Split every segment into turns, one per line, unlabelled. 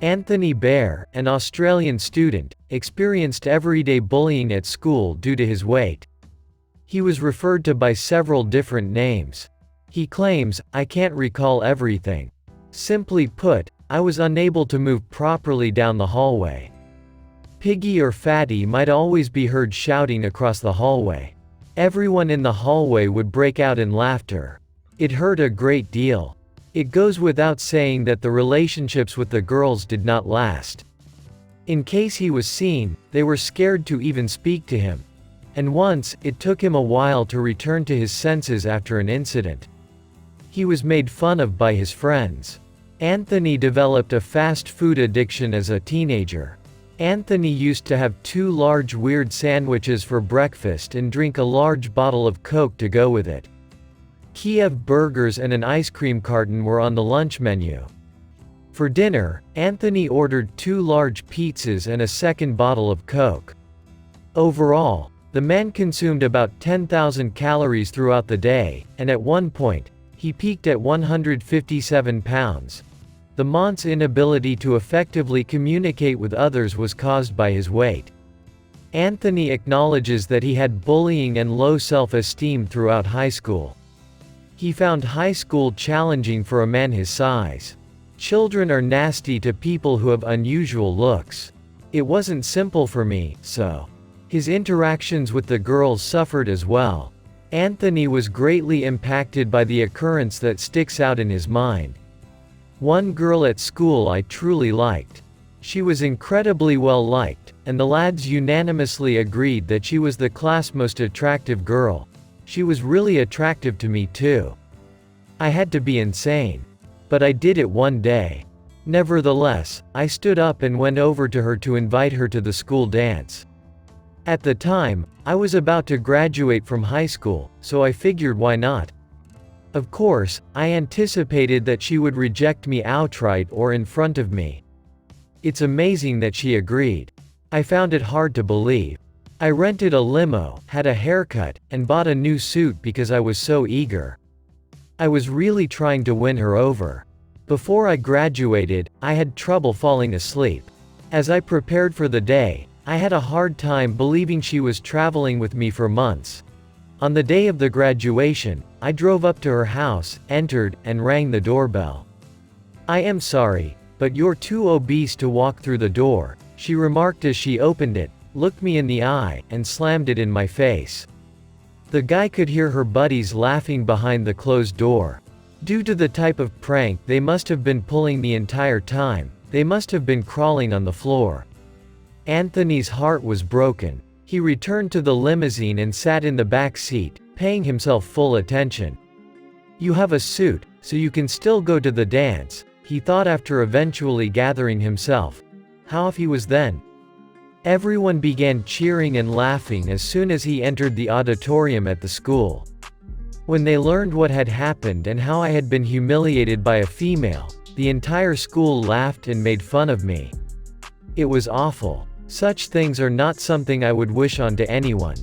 Anthony Bear, an Australian student, experienced everyday bullying at school due to his weight. He was referred to by several different names. He claims, "I can't recall everything. Simply put, I was unable to move properly down the hallway." Piggy or Fatty might always be heard shouting across the hallway. Everyone in the hallway would break out in laughter. It hurt a great deal. It goes without saying that the relationships with the girls did not last. In case he was seen, they were scared to even speak to him. And once, it took him a while to return to his senses after an incident. He was made fun of by his friends. Anthony developed a fast food addiction as a teenager. Anthony used to have 2 large weird sandwiches for breakfast and drink a large bottle of Coke to go with it. Kiev burgers and an ice cream carton were on the lunch menu. For dinner, Anthony ordered 2 large pizzas and a second bottle of Coke. Overall, the man consumed about 10,000 calories throughout the day, and at one point, he peaked at 157 pounds. The man's inability to effectively communicate with others was caused by his weight. Anthony acknowledges that he had bullying and low self-esteem throughout high school. He found high school challenging for a man his size. Children are nasty to people who have unusual looks. It wasn't simple for me, so. His interactions with the girls suffered as well. Anthony was greatly impacted by the occurrence that sticks out in his mind. One girl at school I truly liked. She was incredibly well liked, and the lads unanimously agreed that she was the class' most attractive girl. She was really attractive to me too. I had to be insane. But I did it one day. Nevertheless, I stood up and went over to her to invite her to the school dance. At the time, I was about to graduate from high school, so I figured why not? Of course, I anticipated that she would reject me outright or in front of me. It's amazing that she agreed. I found it hard to believe. I rented a limo, had a haircut, and bought a new suit because I was so eager. I was really trying to win her over. Before I graduated, I had trouble falling asleep. As I prepared for the day, I had a hard time believing she was traveling with me for months. On the day of the graduation, I drove up to her house, entered, and rang the doorbell. "I am sorry, but you're too obese to walk through the door," she remarked as she opened it, looked me in the eye, and slammed it in my face. The guy could hear her buddies laughing behind the closed door. Due to the type of prank they must have been pulling the entire time, they must have been crawling on the floor. Anthony's heart was broken. He returned to the limousine and sat in the back seat, paying himself full attention. "You have a suit, so you can still go to the dance," he thought after eventually gathering himself. How off he was then. Everyone began cheering and laughing as soon as he entered the auditorium at the school. When they learned what had happened and how I had been humiliated by a female, the entire school laughed and made fun of me. It was awful. Such things are not something I would wish on to anyone.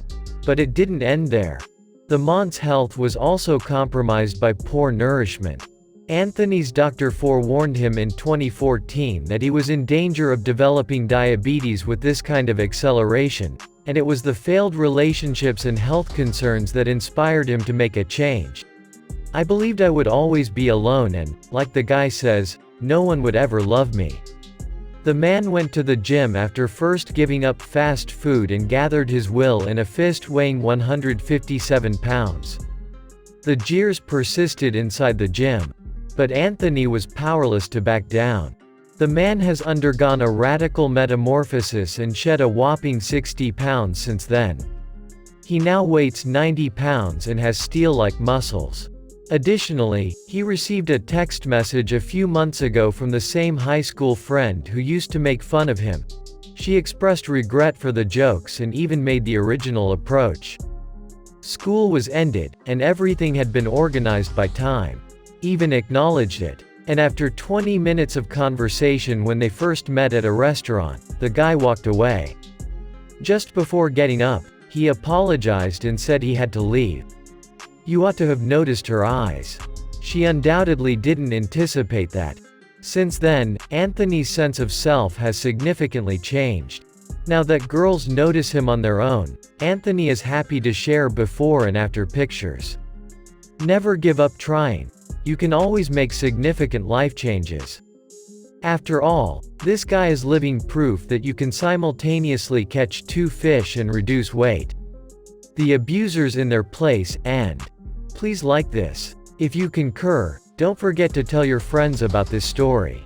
But it didn't end there. The man's health was also compromised by poor nourishment. Anthony's doctor forewarned him in 2014 that he was in danger of developing diabetes with this kind of acceleration, and it was the failed relationships and health concerns that inspired him to make a change. "I believed I would always be alone and, like the guy says, no one would ever love me." The man went to the gym after first giving up fast food and gathered his will in a fist weighing 157 pounds. The jeers persisted inside the gym. But Anthony was powerless to back down. The man has undergone a radical metamorphosis and shed a whopping 60 pounds since then. He now weighs 90 pounds and has steel-like muscles. Additionally, he received a text message a few months ago from the same high school friend who used to make fun of him. She expressed regret for the jokes and even made the original approach. School was ended, and everything had been organized by time. Even acknowledged it. And after 20 minutes of conversation when they first met at a restaurant, the guy walked away. Just before getting up, he apologized and said he had to leave. You ought to have noticed her eyes. She undoubtedly didn't anticipate that. Since then, Anthony's sense of self has significantly changed. Now that girls notice him on their own, Anthony is happy to share before and after pictures. Never give up trying. You can always make significant life changes. After all, this guy is living proof that you can simultaneously catch 2 fish and reduce weight. The abuser's in their place, and please like this. If you concur, don't forget to tell your friends about this story.